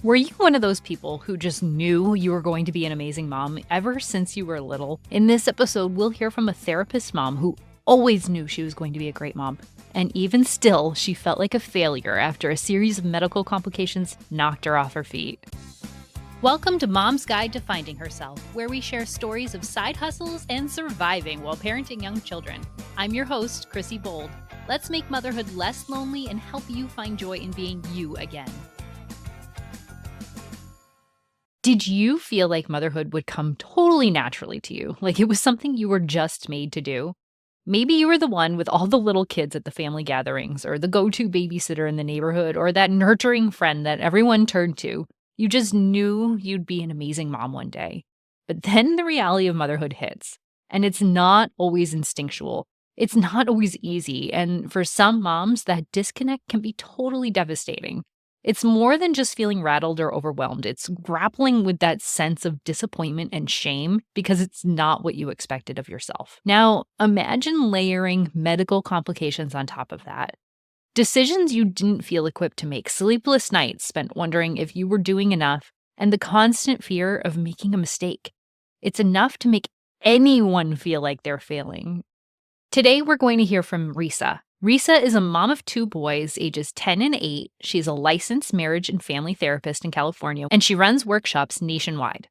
Were you one of those people who just knew you were going to be an amazing mom ever since you were little? In this episode, we'll hear from a therapist mom who always knew she was going to be a great mom. And even still, she felt like a failure after a series of medical complications knocked her off her feet. Welcome to Mom's Guide to Finding Herself, where we share stories of side hustles and surviving while parenting young children. I'm your host, Chrissy Bold. Let's make motherhood less lonely and help you find joy in being you again. Did you feel like motherhood would come totally naturally to you, like it was something you were just made to do? Maybe you were the one with all the little kids at the family gatherings, or the go-to babysitter in the neighborhood, or that nurturing friend that everyone turned to. You just knew you'd be an amazing mom one day. But then the reality of motherhood hits, and it's not always instinctual. It's not always easy, and for some moms, that disconnect can be totally devastating. It's more than just feeling rattled or overwhelmed. It's grappling with that sense of disappointment and shame because it's not what you expected of yourself. Now, imagine layering medical complications on top of that. Decisions you didn't feel equipped to make, sleepless nights spent wondering if you were doing enough, and the constant fear of making a mistake. It's enough to make anyone feel like they're failing. Today, we're going to hear from Reesa. Reesa is a mom of two boys, ages 10 and 8. She's a licensed marriage and family therapist in California, and she runs workshops nationwide.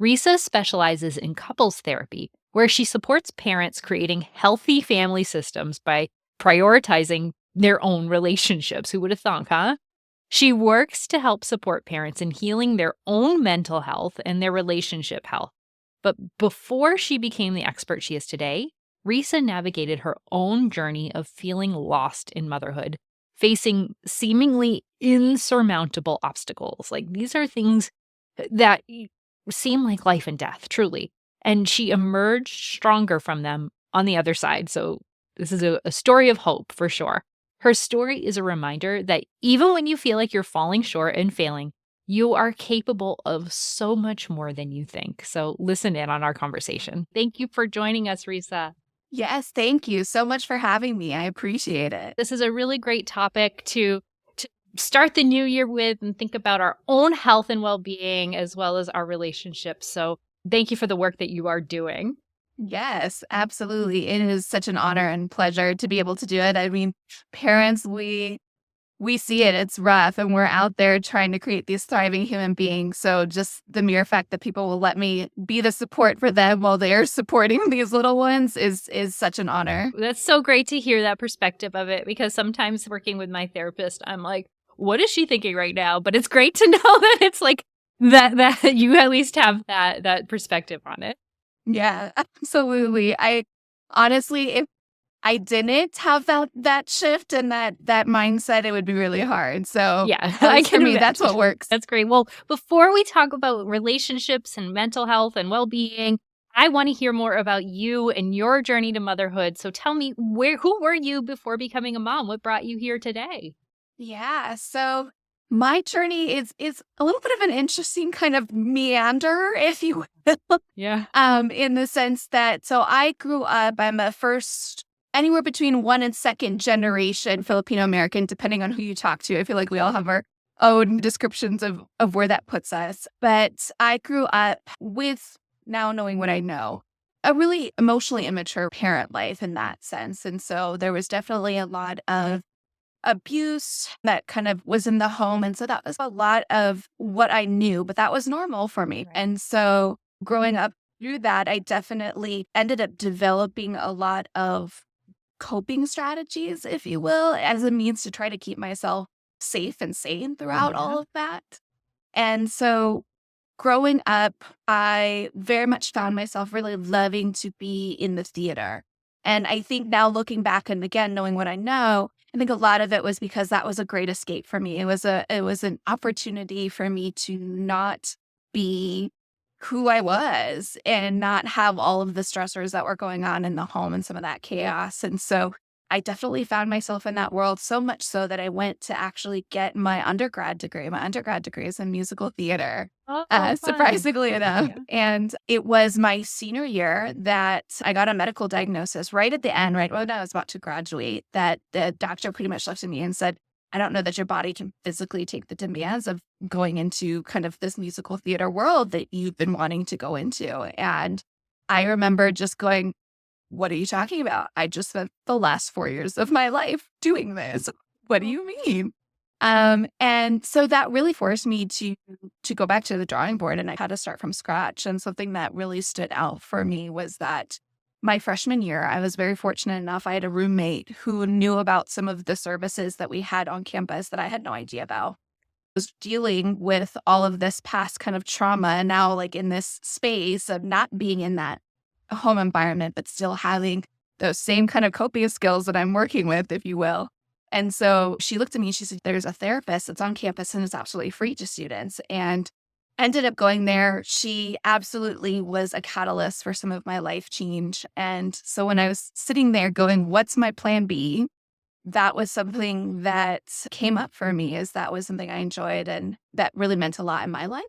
Reesa specializes in couples therapy, where she supports parents creating healthy family systems by prioritizing their own relationships. Who would have thunk, huh? She works to help support parents in healing their own mental health and their relationship health. But before she became the expert she is today, Reesa navigated her own journey of feeling lost in motherhood, facing seemingly insurmountable obstacles. Like, these are things that seem like life and death, truly. And she emerged stronger from them on the other side. So this is a story of hope for sure. Her story is a reminder that even when you feel like you're falling short and failing, you are capable of so much more than you think. So listen in on our conversation. Thank you for joining us, Reesa. Yes, thank you so much for having me. I appreciate it. This is a really great topic to start the new year with and think about our own health and well-being as well as our relationships. So thank you for the work that you are doing. Yes, absolutely. It is such an honor and pleasure to be able to do it. I mean, parents, we see it, it's rough, and we're out there trying to create these thriving human beings. So just the mere fact that people will let me be the support for them while they're supporting these little ones is such an honor. That's so great to hear that perspective of it, because sometimes working with my therapist, I'm like, what is she thinking right now? But it's great to know that it's like that you at least have that perspective on it. Yeah, absolutely. I honestly, if I didn't have that shift and that mindset, it would be really hard. So yeah, I can for me, that's what works. That's great. Well, before we talk about relationships and mental health and well-being, I want to hear more about you and your journey to motherhood. So tell me, who were you before becoming a mom? What brought you here today? Yeah, so my journey is a little bit of an interesting kind of meander, if you will. Yeah. In the sense that, so I grew up, I'm a first, anywhere between one and second generation Filipino American, depending on who you talk to. I feel like we all have our own descriptions of where that puts us. But I grew up with, now knowing what I know, a really emotionally immature parent life in that sense. And so there was definitely a lot of abuse that kind of was in the home. And so that was a lot of what I knew, but that was normal for me. Right. And so growing up through that, I definitely ended up developing a lot of coping strategies, if you will, as a means to try to keep myself safe and sane throughout all of that. And so growing up, I very much found myself really loving to be in the theater. And I think now looking back and again, knowing what I know, I think a lot of it was because that was a great escape for me. It was an opportunity for me to not be who I was and not have all of the stressors that were going on in the home and some of that chaos. And so I definitely found myself in that world, so much so that I went to actually get my undergrad degree. My undergrad degree is in musical theater, surprisingly enough. Yeah. And it was my senior year that I got a medical diagnosis right at the end, right when I was about to graduate, that the doctor pretty much looked at me and said, I don't know that your body can physically take the demands of going into kind of this musical theater world that you've been wanting to go into. And I remember just going, what are you talking about? I just spent the last 4 years of my life doing this. What do you mean? And so that really forced me to go back to the drawing board, and I had to start from scratch. And something that really stood out for me was that my freshman year, I was very fortunate enough. I had a roommate who knew about some of the services that we had on campus that I had no idea about. I was dealing with all of this past kind of trauma, and now like in this space of not being in that home environment, but still having those same kind of coping skills that I'm working with, if you will. And so she looked at me and she said, there's a therapist that's on campus and it's absolutely free to students. And I ended up going there. She absolutely was a catalyst for some of my life change. And so when I was sitting there going, what's my plan B? That was something that came up for me, as that was something I enjoyed and that really meant a lot in my life.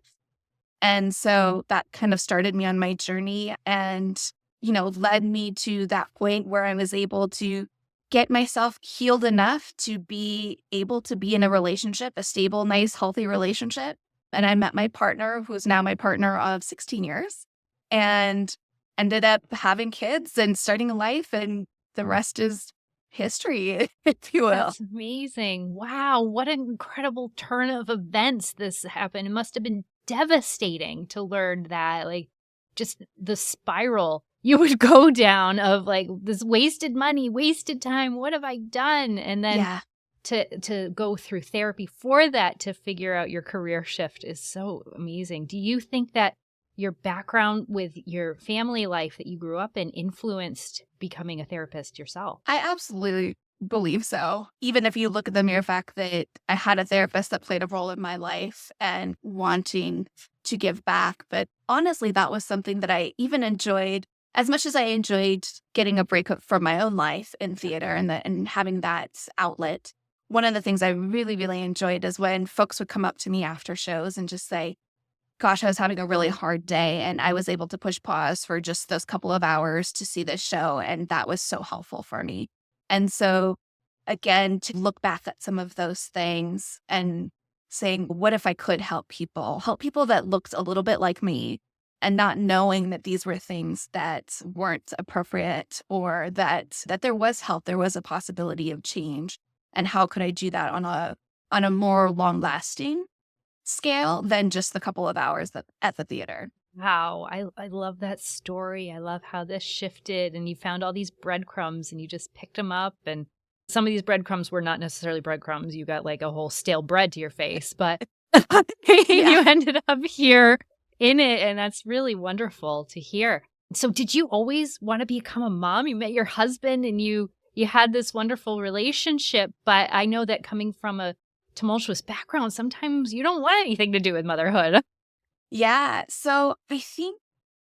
And so that kind of started me on my journey and, led me to that point where I was able to get myself healed enough to be able to be in a relationship, a stable, nice, healthy relationship. And I met my partner, who's now my partner of 16 years, and ended up having kids and starting a life. And the rest is history, if you will. That's amazing. Wow, what an incredible turn of events this happened. It must have been devastating to learn that, like, just the spiral you would go down of like this wasted money, wasted time. What have I done? And then Yeah. to go through therapy for that, to figure out your career shift is so amazing. Do you think that your background with your family life that you grew up in influenced becoming a therapist yourself? I absolutely believe so. Even if you look at the mere fact that I had a therapist that played a role in my life and wanting to give back. But honestly, that was something that I even enjoyed as much as I enjoyed getting a break from my own life in theater and having that outlet. One of the things I really, really enjoyed is when folks would come up to me after shows and just say, gosh, I was having a really hard day and I was able to push pause for just those couple of hours to see this show. And that was so helpful for me. And so again, to look back at some of those things and saying, what if I could help people that looked a little bit like me, and not knowing that these were things that weren't appropriate, or that there was help, there was a possibility of change. And how could I do that on a more long lasting scale than just the couple of hours at the theater? Wow, I love that story. I love how this shifted and you found all these breadcrumbs and you just picked them up. And some of these breadcrumbs were not necessarily breadcrumbs. You got like a whole stale bread to your face, but you ended up here in it. And that's really wonderful to hear. So did you always want to become a mom? You met your husband and you had this wonderful relationship, but I know that coming from a tumultuous background, sometimes you don't want anything to do with motherhood. Yeah. So I think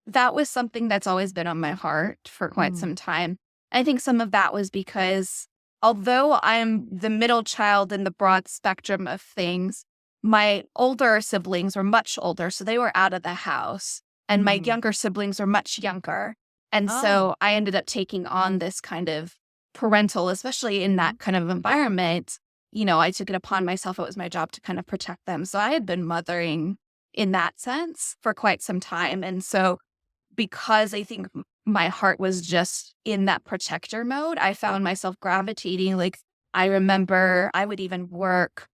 that was something that's always been on my heart for quite some time. I think some of that was because although I'm the middle child in the broad spectrum of things, my older siblings were much older, so they were out of the house. And my younger siblings are much younger. And so I ended up taking on this kind of parental, especially in that kind of environment. I took it upon myself. It was my job to kind of protect them. So I had been mothering in that sense for quite some time. And so because I think my heart was just in that protector mode, I found myself gravitating. Like, I remember I would even work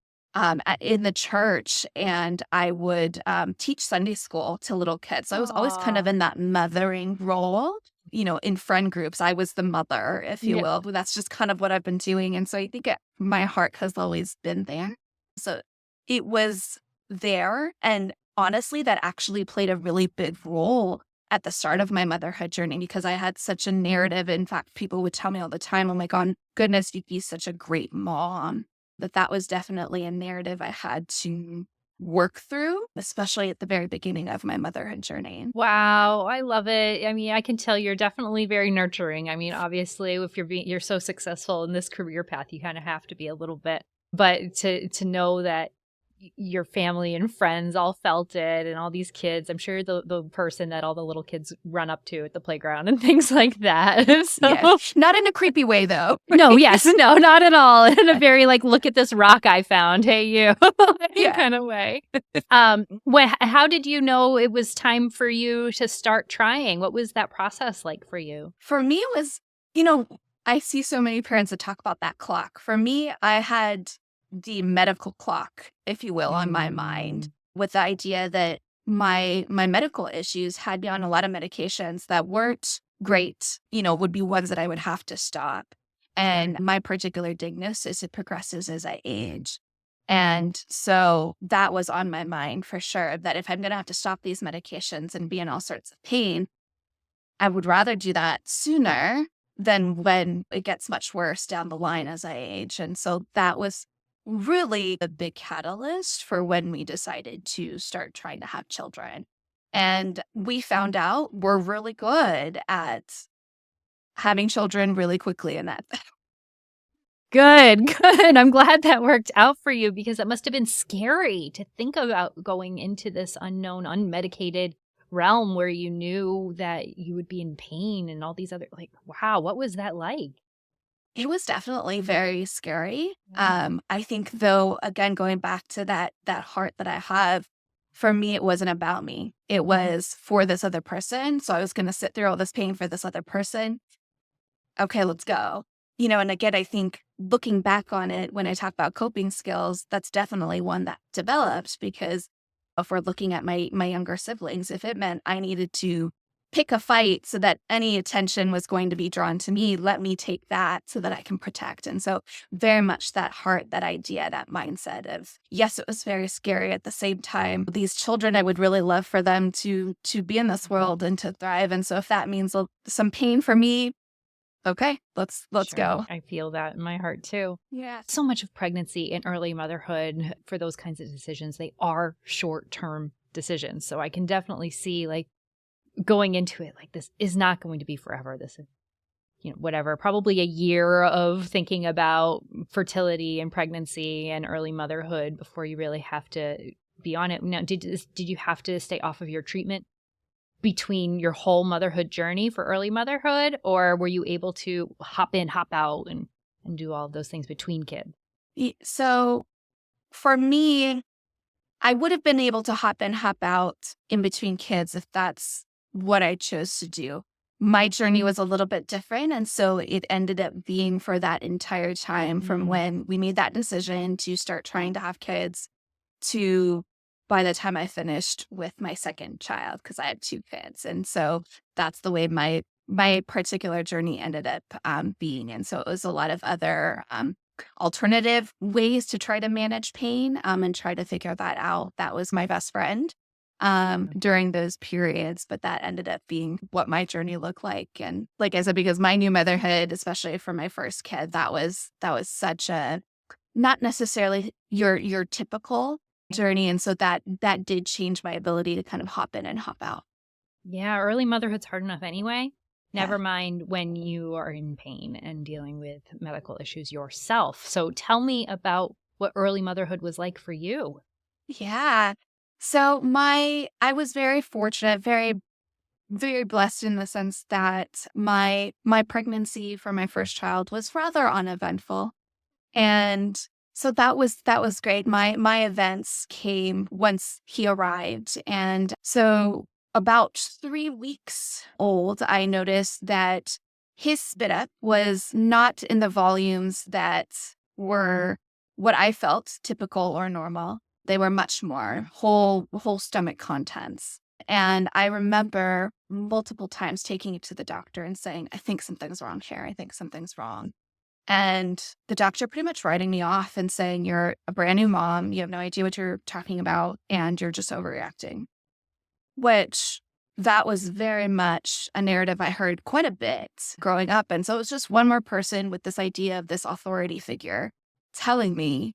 in the church, and I would teach Sunday school to little kids. So I was always kind of in that mothering role, in friend groups. I was the mother, if you will. But that's just kind of what I've been doing. And so I think my heart has always been there. So it was there. And honestly, that actually played a really big role at the start of my motherhood journey, because I had such a narrative. In fact, people would tell me all the time, oh my goodness, you'd be such a great mom. That was definitely a narrative I had to work through, especially at the very beginning of my motherhood journey. Wow, I love it. I mean, I can tell you're definitely very nurturing. I mean, obviously, if you're so successful in this career path, you kind of have to be a little bit. But to know that your family and friends all felt it, and all these kids. I'm sure the person that all the little kids run up to at the playground and things like that. So Yes. Not in a creepy way, though. no, yes, no, not at all. In a very like, look at this rock I found. Hey, you, Yeah. kind of way. How did you know it was time for you to start trying? What was that process like for you? For me, it was, I see so many parents that talk about that clock. For me, I had the medical clock, if you will, on my mind, with the idea that my medical issues had me on a lot of medications that weren't great, would be ones that I would have to stop. And my particular diagnosis, it progresses as I age. And so that was on my mind for sure, that if I'm going to have to stop these medications and be in all sorts of pain, I would rather do that sooner than when it gets much worse down the line as I age. And so that was really a big catalyst for when we decided to start trying to have children. And we found out we're really good at having children really quickly. And that, Good, good. I'm glad that worked out for you, because it must have been scary to think about going into this unknown, unmedicated realm where you knew that you would be in pain and all these other, like, wow, what was that like? it was definitely very scary. I think, though, again, going back to that heart that I have, for me, it wasn't about me. It was for this other person. So I was going to sit through all this pain for this other person. Okay, let's go. And again, I think looking back on it, when I talk about coping skills, that's definitely one that developed, because if we're looking at my younger siblings, if it meant I needed to pick a fight so that any attention was going to be drawn to me, let me take that so that I can protect. And so very much that heart, that idea, that mindset of, yes, it was very scary. At the same time, these children, I would really love for them to be in this world and to thrive. And so if that means some pain for me, okay, let's Sure. go. I feel that in my heart too. Yeah. So much of pregnancy and early motherhood, for those kinds of decisions, they are short-term decisions. So I can definitely see, like, going into it, like, this is not going to be forever. This is, whatever, probably a year of thinking about fertility and pregnancy and early motherhood before you really have to be on it. Now, did you have to stay off of your treatment between your whole motherhood journey for early motherhood, or were you able to hop in, hop out, and do all of those things between kids? So for me, I would have been able to hop in, hop out in between kids if that's what I chose to do. My journey was a little bit different. And so it ended up being for that entire time from when we made that decision to start trying to have kids to by the time I finished with my second child, because I had two kids. And so that's the way my particular journey ended up being. And so it was a lot of other alternative ways to try to manage pain and try to figure that out. That was my best friend during those periods, but that ended up being what my journey looked like. And like I said, because my new motherhood, especially for my first kid, that was such a not necessarily your typical journey. And so that did change my ability to kind of hop in and hop out. Yeah, early motherhood's hard enough anyway. Never Yeah. mind when you are in pain and dealing with medical issues yourself. So tell me about what early motherhood was like for you. Yeah. So I was very fortunate, very, very blessed in the sense that my pregnancy for my first child was rather uneventful. And so that was great. My events came once he arrived. And so about 3 weeks old, I noticed that his spit up was not in the volumes that were what I felt typical or normal. They were much more whole stomach contents. And I remember multiple times taking it to the doctor and saying, I think something's wrong here. I think something's wrong. And the doctor pretty much writing me off and saying, you're a brand new mom. You have no idea what you're talking about. And you're just overreacting, which that was very much a narrative I heard quite a bit growing up. And so it was just one more person with this idea of this authority figure telling me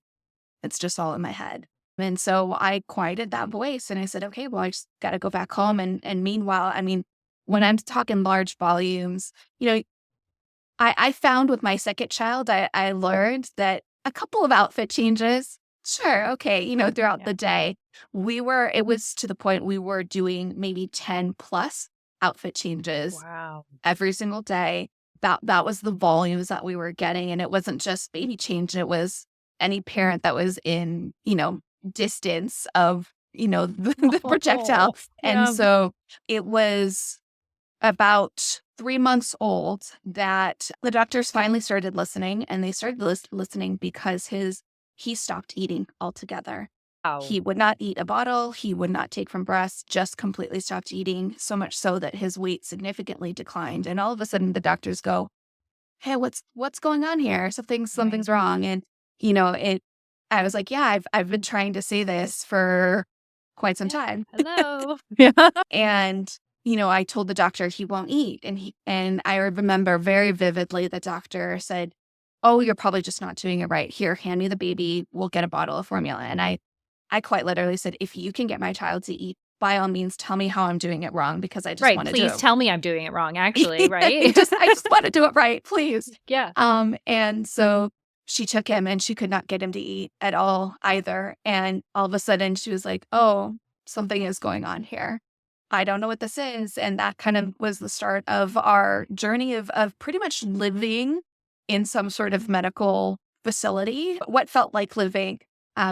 it's just all in my head. And so I quieted that voice and I said, okay, well, I just got to go back home. And meanwhile, I mean, when I'm talking large volumes, I found with my second child, I learned that a couple of outfit changes Sure. Okay. Throughout Yeah. the day, it was to the point we were doing maybe 10 plus outfit changes Wow. every single day. That was the volumes that we were getting. And it wasn't just baby change. It was any parent that was in, distance of, the projectile. Oh, And yeah. so it was about 3 months old that the doctors finally started listening, and they started listening because he stopped eating altogether. Wow. He would not eat a bottle. He would not take from breast, just completely stopped eating, so much so that his weight significantly declined. And all of a sudden the doctors go, "Hey, what's going on here? Something's Right. wrong." And it I was like, "Yeah, I've been trying to say this for quite some Yeah. time." Hello. And, I told the doctor he won't eat. And I remember very vividly the doctor said, "Oh, you're probably just not doing it right. Here, hand me the baby. We'll get a bottle of formula." And I quite literally said, "If you can get my child to eat, by all means, tell me how I'm doing it wrong, because I just Right. want to do Please it." tell me I'm doing it wrong, actually, I right? just want to do it right, please. Yeah. And so she took him, and she could not get him to eat at all either. And all of a sudden she was like, "Oh, something is going on here. I don't know what this is." And that kind of was the start of our journey of pretty much living in some sort of medical facility, what felt like living,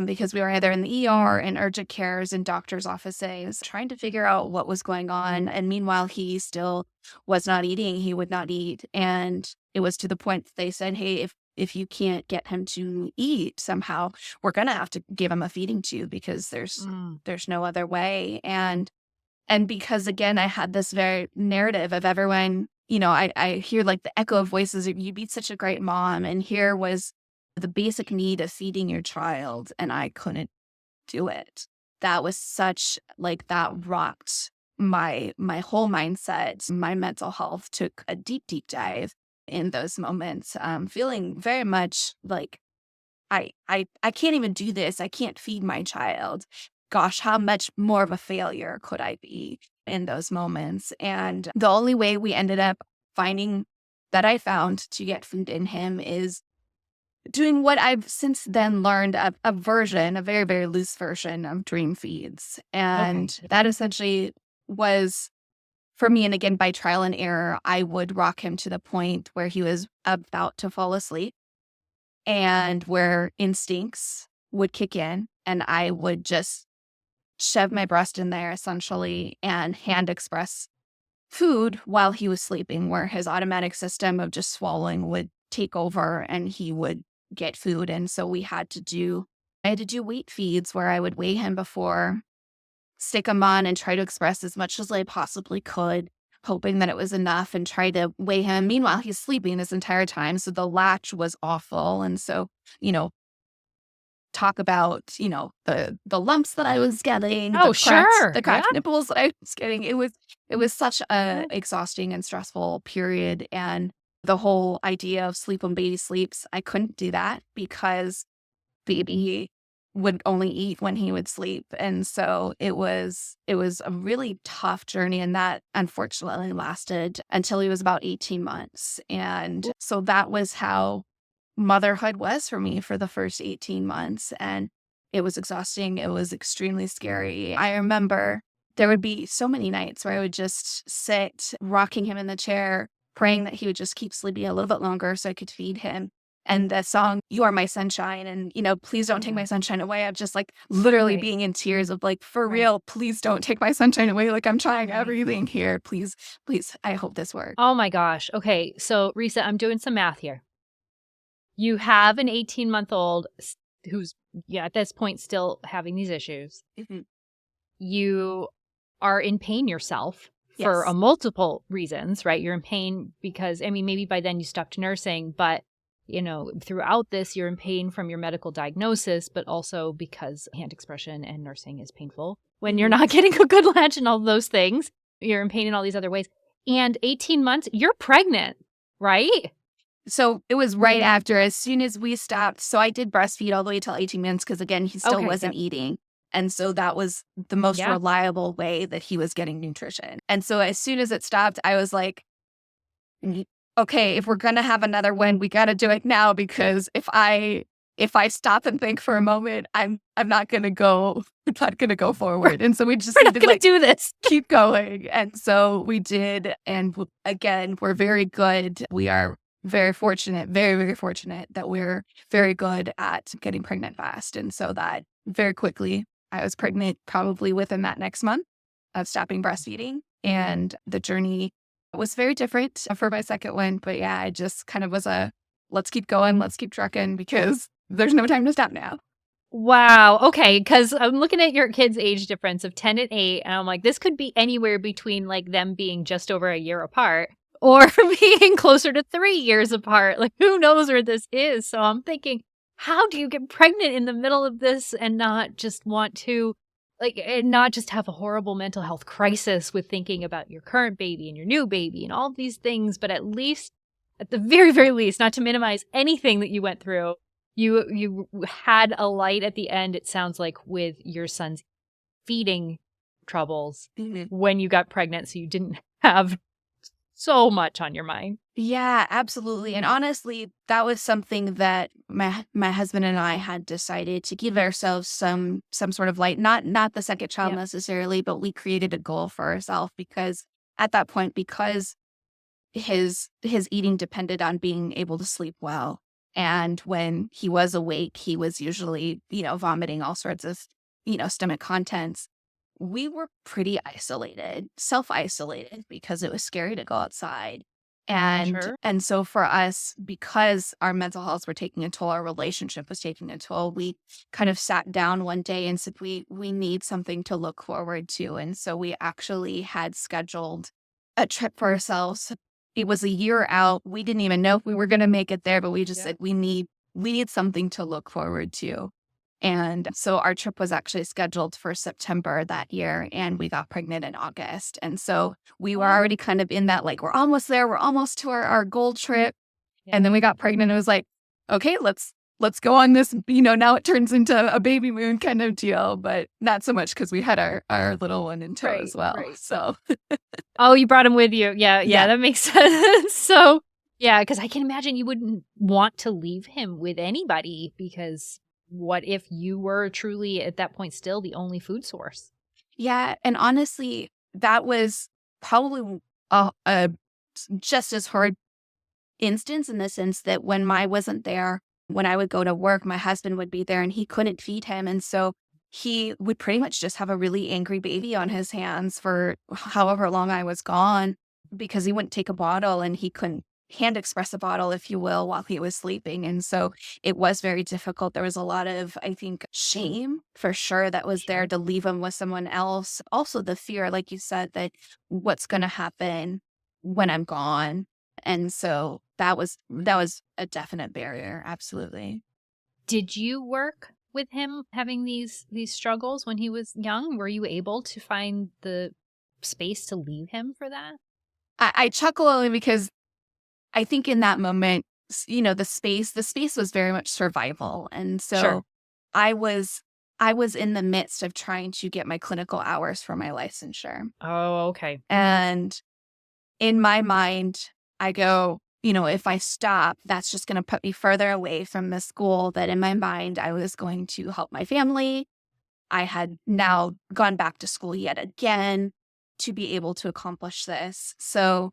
because we were either in the ER and urgent cares and doctor's offices, trying to figure out what was going on. And meanwhile, he still was not eating. He would not eat. And it was to the point that they said, "Hey, if you can't get him to eat somehow, we're going to have to give him a feeding tube, because Mm. there's no other way." And because, again, I had this very narrative of everyone, I hear like the echo of voices of, "You'd be such a great mom." And here was the basic need of feeding your child, and I couldn't do it. That was such like that rocked my whole mindset. My mental health took a deep, deep dive in those moments, feeling very much like I can't even do this. I can't feed my child. Gosh, how much more of a failure could I be in those moments? And the only way we ended up finding that I found to get food in him is doing what I've since then learned, a very, very loose version of dream feeds. Okay. And that essentially was for me. And again, by trial and error, I would rock him to the point where he was about to fall asleep, and where instincts would kick in, and I would just shove my breast in there essentially and hand express food while he was sleeping, where his automatic system of just swallowing would take over and he would get food. And so I had to do weight feeds where I would weigh him before, stick him on, and try to express as much as I possibly could, hoping that it was enough, and try to weigh him. Meanwhile, he's sleeping this entire time. So the latch was awful. And so, you know, talk about, the lumps that I was getting, Oh, sure. the Yeah. cracked nipples that I was getting. It was such a Yeah. exhausting and stressful period. And the whole idea of sleep when baby sleeps, I couldn't do that because baby would only eat when he would sleep. And so it was a really tough journey, and that unfortunately lasted until he was about 18 months. And so that was how motherhood was for me for the first 18 months. And it was exhausting. It was extremely scary. I remember there would be so many nights where I would just sit rocking him in the chair, praying that he would just keep sleeping a little bit longer so I could feed him. And the song, "You Are My Sunshine," and, "Please Don't Take Yeah. My Sunshine Away." I'm just like literally Right. being in tears of like, for Right. real, please don't take my sunshine away. Like, I'm trying Right. everything here. Please, please. I hope this works. Oh my gosh. Okay. So, Risa, I'm doing some math here. You have an 18-month-old who's, yeah, at this point still having these issues. Mhm. You are in pain yourself for a Yes. multiple reasons, right? You're in pain because, I mean, maybe by then you stopped nursing, but throughout this, you're in pain from your medical diagnosis, but also because hand expression and nursing is painful when you're Mhm. not getting a good latch and all those things. You're in pain in all these other ways. And 18 months, you're pregnant, right? So it was right after, as soon as we stopped. So I did breastfeed all the way till 18 months because, again, he still Okay. wasn't Yep. eating. And so that was the most Yeah. reliable way that he was getting nutrition. And so as soon as it stopped, I was like, "Ye- okay, if we're going to have another one, we got to do it now, because if I if I stop and think for a moment, I'm not gonna go I'm not gonna go forward. And so we just We're need not to going to do this. keep going. And so we did. And again, we're very good. We are very fortunate, very, very fortunate that we're very good at getting pregnant fast. And so that very quickly, I was pregnant probably within that next month of stopping breastfeeding. And the journey was very different for my second one. But yeah, I just kind of was let's keep going, let's keep trucking because there's no time to stop now. Wow. Okay. Because I'm looking at your kids' age difference of 10 and 8, and I'm like, this could be anywhere between like them being just over a year apart or being closer to 3 years apart. Like, who knows where this is? So I'm thinking, how do you get pregnant in the middle of this and not just want to, like, and not just have a horrible mental health crisis with thinking about your current baby and your new baby and all of these things, but at least, at the very, very least, not to minimize anything that you went through, you had a light at the end, it sounds like, with your son's feeding troubles Mhm. when you got pregnant, so you didn't have so much on your mind. Yeah, absolutely. And honestly, that was something that my husband and I had decided to give ourselves some sort of light, not the second child Yeah. necessarily, but we created a goal for ourselves because at that point, because his eating depended on being able to sleep well. And when he was awake, he was usually, vomiting all sorts of, stomach contents. We were pretty isolated, self-isolated because it was scary to go outside. And Sure. and so for us, because our mental health were taking a toll, our relationship was taking a toll, we kind of sat down one day and said, we need something to look forward to. And so we actually had scheduled a trip for ourselves. It was a year out. We didn't even know if we were going to make it there, but we just Yeah. said we need something to look forward to. And so our trip was actually scheduled for September that year, and we got pregnant in August. And so we were Oh, already kind of in that, like, we're almost there. We're almost to our goal trip. yeah. And then we got pregnant. It was like, okay, let's go on this, now it turns into a baby moon kind of deal, but not so much because we had our little one in tow Right, as well. right. So Oh, you brought him with you. Yeah, yeah, yeah. that makes sense. So, yeah, because I can imagine you wouldn't want to leave him with anybody because what if you were truly at that point still the only food source? Yeah, and honestly, that was probably a just as hard instance in the sense that when I wasn't there, when I would go to work, my husband would be there and he couldn't feed him. And so he would pretty much just have a really angry baby on his hands for however long I was gone because he wouldn't take a bottle and he couldn't hand express a bottle, if you will, while he was sleeping. And so it was very difficult. There was a lot of, I think, shame for sure that was there Sure. to leave him with someone else. Also, the fear, like you said, that what's going to happen when I'm gone. And so that was a definite barrier, absolutely. Did you work with him having these struggles when he was young? Were you able to find the space to leave him for that? I chuckle only because I think in that moment, the space was very much survival. And Sure. so I was I was in the midst of trying to get my clinical hours for my licensure. Oh, okay. And in my mind, I go, if I stop, that's just going to put me further away from the school that in my mind I was going to help my family. I had now gone back to school yet again to be able to accomplish this. So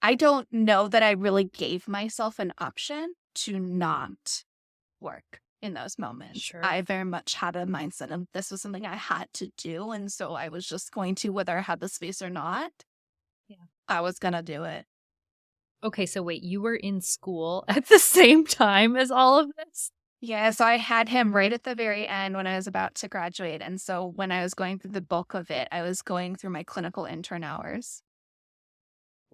I don't know that I really gave myself an option to not work in those moments. Sure. I very much had a mindset of this was something I had to do. And so I was just going to, whether I had the space or not, Yeah. I was going to do it. Okay, so wait, you were in school at the same time as all of this? Yeah, so I had him right at the very end when I was about to graduate. And so when I was going through the bulk of it, I was going through my clinical intern hours.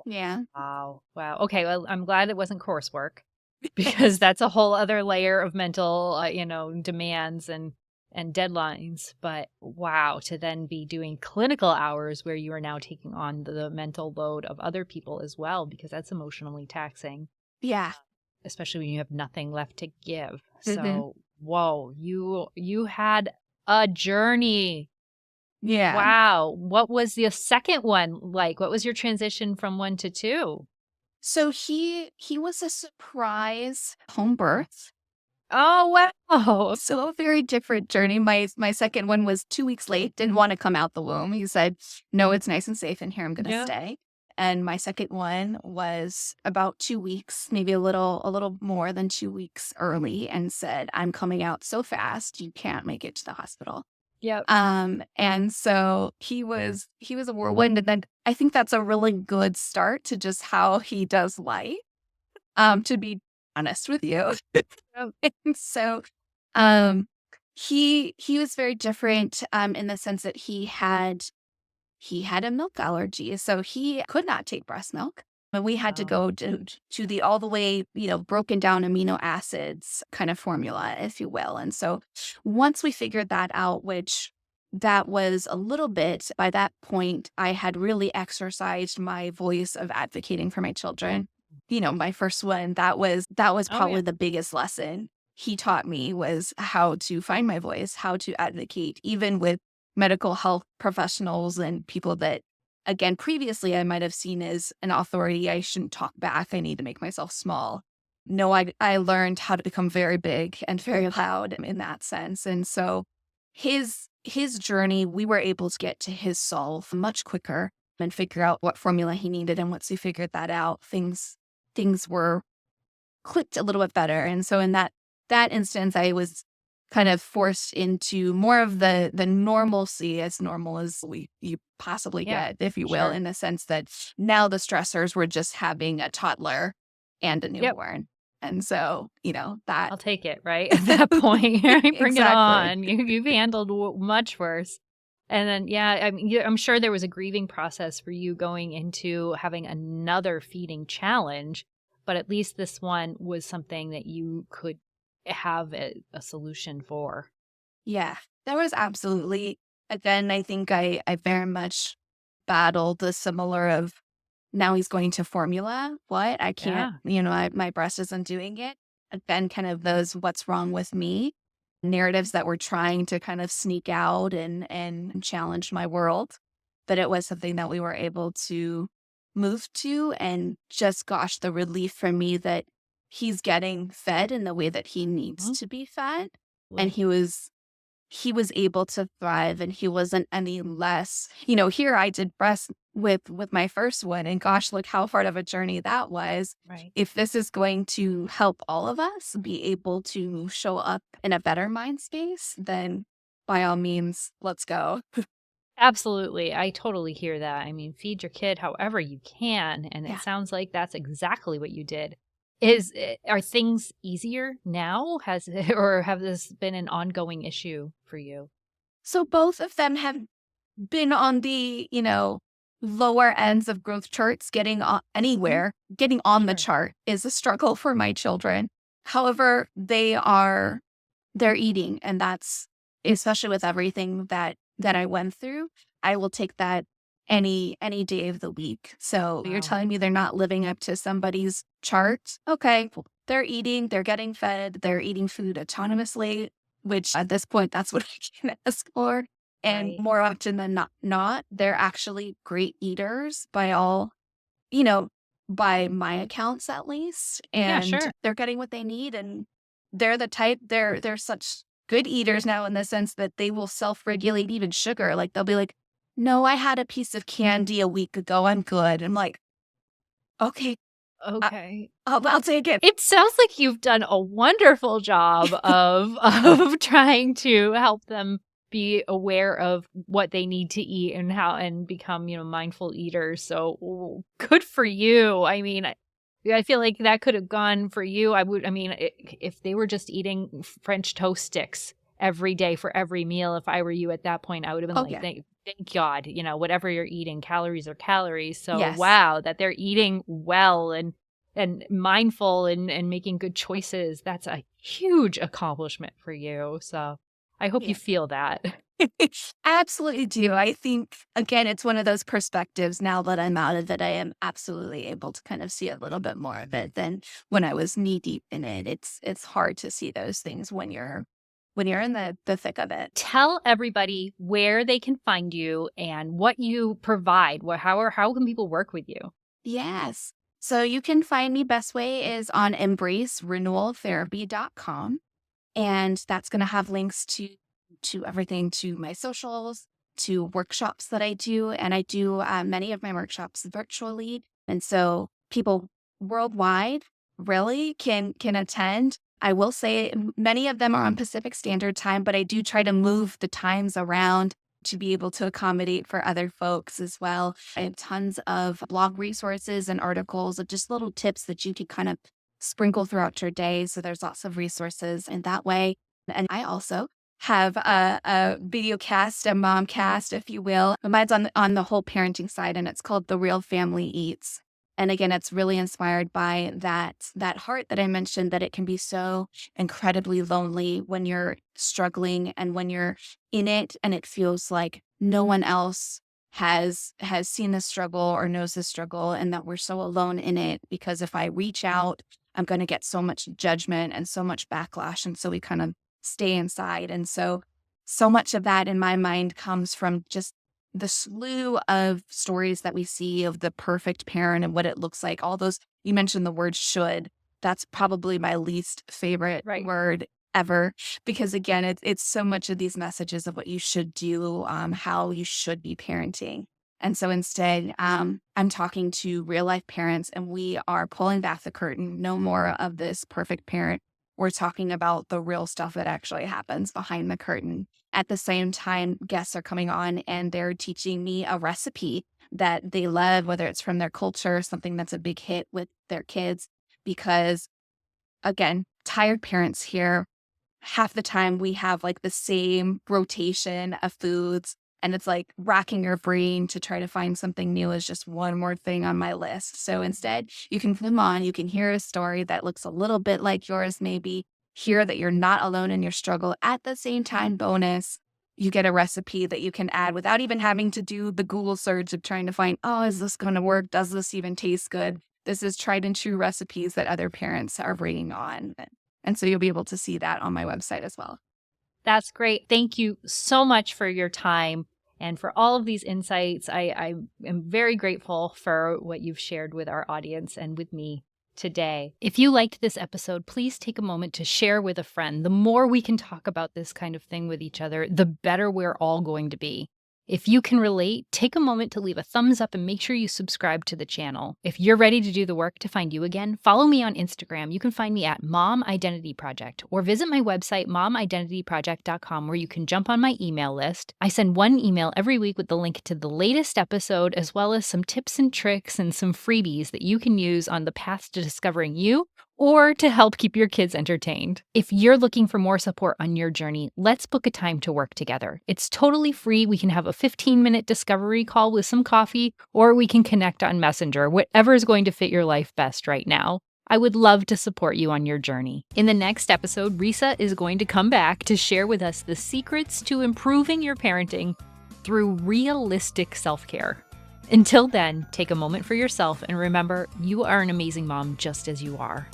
Yeah. Wow. Wow. Okay, well, I'm glad it wasn't coursework because that's a whole other layer of mental, demands and deadlines. But wow, to then be doing clinical hours where you are now taking on the mental load of other people as well, because that's emotionally taxing, Yeah. especially when you have nothing left to give. Hmm. So, whoa, you had a journey. Yeah. Wow. What was the second one like? What was your transition from 1 to 2? So he was a surprise home birth. Oh, wow. So a very different journey. My second one was 2 weeks late, didn't want to come out the womb. He said, no, it's nice and safe in here. I'm going to Yeah. stay. And my second one was about 2 weeks, maybe a little more than 2 weeks early, and said, I'm coming out so fast, you can't make it to the hospital. Yep. And so he was a whirlwind. And then I think that's a really good start to just how he does life, to be honest with you. Yep. And so um he was very different in the sense that he had a milk allergy, so he could not take breast milk. And we had to Wow. go to the all the way, broken down amino acids kind of formula, if you will. And so once we figured that out, which that was a little bit, by that point, I had really exercised my voice of advocating for my children. My first one, that was Oh, probably yeah. the biggest lesson he taught me, was how to find my voice, how to advocate, even with medical health professionals and people that, again, previously I might have seen as an authority. I shouldn't talk back. I need to make myself small. No, I learned how to become very big and very loud in that sense. And so his journey, we were able to get to his solve much quicker and figure out what formula he needed. And once we figured that out, things were clicked a little bit better. And so in that instance, I was kind of forced into more of the normalcy, as normal as you possibly Yeah. get, if you will, Sure. in the sense that now the stressors were just having a toddler and a Yep. newborn. And so, that I'll take it, right? At that point, right? Bring it exactly. on. You've handled much worse. And then, yeah, I mean, I'm sure there was a grieving process for you going into having another feeding challenge, but at least this one was something that you could have a solution for. Yeah, there was absolutely, again, I think I very much battled the similar of, now he's going to formula. What? I can't, Yeah. my breast isn't doing it. Again, kind of those what's wrong with me narratives that were trying to kind of sneak out and challenge my world. But it was something that we were able to move to. And just, gosh, the relief for me that he's getting fed in the way that he needs Mhm. to be fed. And Well, he was able to thrive, and he wasn't any less. Here I did breast with my first one, and gosh, look how hard of a journey that was. right. If this is going to help all of us be able to show up in a better mind space, then by all means, let's go. Absolutely. I totally hear that. I mean, feed your kid however you can, and it Yeah. sounds like that's exactly what you did. Are things easier now? Has or have this been an ongoing issue for you? So both of them have been on the, lower ends of growth charts. Getting on Mhm. anywhere, getting on the Sure. chart is a struggle for my children. However, they're eating, and that's, especially with everything that I went through, I will take that any day of the week. So you're Wow. telling me they're not living up to somebody's chart? Okay, well, they're eating, they're getting fed, they're eating food autonomously, which at this point, that's what I can ask for. And Right. more often than not, they're actually great eaters by all, you know, by my accounts at least. Yeah, And sure. they're getting what they need. And they're the type, they're such good eaters now, in the sense that they will self-regulate even sugar. Like, they'll be like, no, I had a piece of candy a week ago, I'm good. I'm like, okay, I, Okay. I'll take it. It sounds like you've done a wonderful job of of trying to help them be aware of what they need to eat and how and become, mindful eaters. So good for you. I mean, I feel like that could have gone for you. I mean, if they were just eating French toast sticks every day for every meal, if I were you at that point, I would have been Oh like, yeah. thank God, whatever you're eating, calories are calories. So Yes. wow, that they're eating well and mindful and making good choices. That's a huge accomplishment for you. So I hope you Yeah. feel that. I absolutely do. I think, again, it's one of those perspectives now that I'm out of it. I am absolutely able to kind of see a little bit more of it than when I was knee deep in it. It's hard to see those things when you're in the thick of it. Tell everybody where they can find you and what you provide. How can people work with you? Yes. So you can find me, best way is on embracerenewaltherapy.com. And that's going to have links to everything, to my socials, to workshops that I do. And I do many of my workshops virtually. And so people worldwide really can attend. I will say many of them are on Pacific Standard Time, but I do try to move the times around to be able to accommodate for other folks as well. I have tons of blog resources and articles of just little tips that you can kind of sprinkle throughout your day. So there's lots of resources in that way. And I also have a video cast, a mom cast, if you will. But mine's on the whole parenting side, and it's called The Real Family Eats. And again, it's really inspired by that heart that I mentioned, that it can be so incredibly lonely when you're struggling and when you're in it and it feels like no one else has seen this struggle or knows this struggle, and that we're so alone in it, because if I reach out, I'm going to get so much judgment and so much backlash. And so we kind of stay inside. And so much of that in my mind comes from just the slew of stories that we see of the perfect parent and what it looks like. All those, you mentioned the word should. That's probably my least favorite word ever, because again, it's so much of these messages of what you should do, how you should be parenting. And so instead, I'm talking to real life parents, and we are pulling back the curtain. No more of this perfect parent. We're talking about the real stuff that actually happens behind the curtain. At the same time, guests are coming on and they're teaching me a recipe that they love, whether it's from their culture, something that's a big hit with their kids. Because again, tired parents here, half the time we have like the same rotation of foods, and it's like racking your brain to try to find something new is just one more thing on my list. So instead, you can come on, you can hear a story that looks a little bit like yours, maybe hear that you're not alone in your struggle. At the same time, bonus, you get a recipe that you can add without even having to do the Google search of trying to find, oh, is this going to work? Does this even taste good? This is tried and true recipes that other parents are bringing on. And so you'll be able to see that on my website as well. That's great. Thank you so much for your time and for all of these insights. I am very grateful for what you've shared with our audience and with me today. If you liked this episode, please take a moment to share with a friend. The more we can talk about this kind of thing with each other, the better we're all going to be. If you can relate, take a moment to leave a thumbs up and make sure you subscribe to the channel. If you're ready to do the work to find you again, follow me on Instagram. You can find me at Mom Identity Project, or visit my website, momidentityproject.com, where you can jump on my email list. I send one email every week with the link to the latest episode, as well as some tips and tricks and some freebies that you can use on the path to discovering you, or to help keep your kids entertained. If you're looking for more support on your journey, let's book a time to work together. It's totally free. We can have a 15-minute discovery call with some coffee, or we can connect on Messenger, whatever is going to fit your life best right now. I would love to support you on your journey. In the next episode, Reesa is going to come back to share with us the secrets to improving your parenting through realistic self-care. Until then, take a moment for yourself and remember, you are an amazing mom just as you are.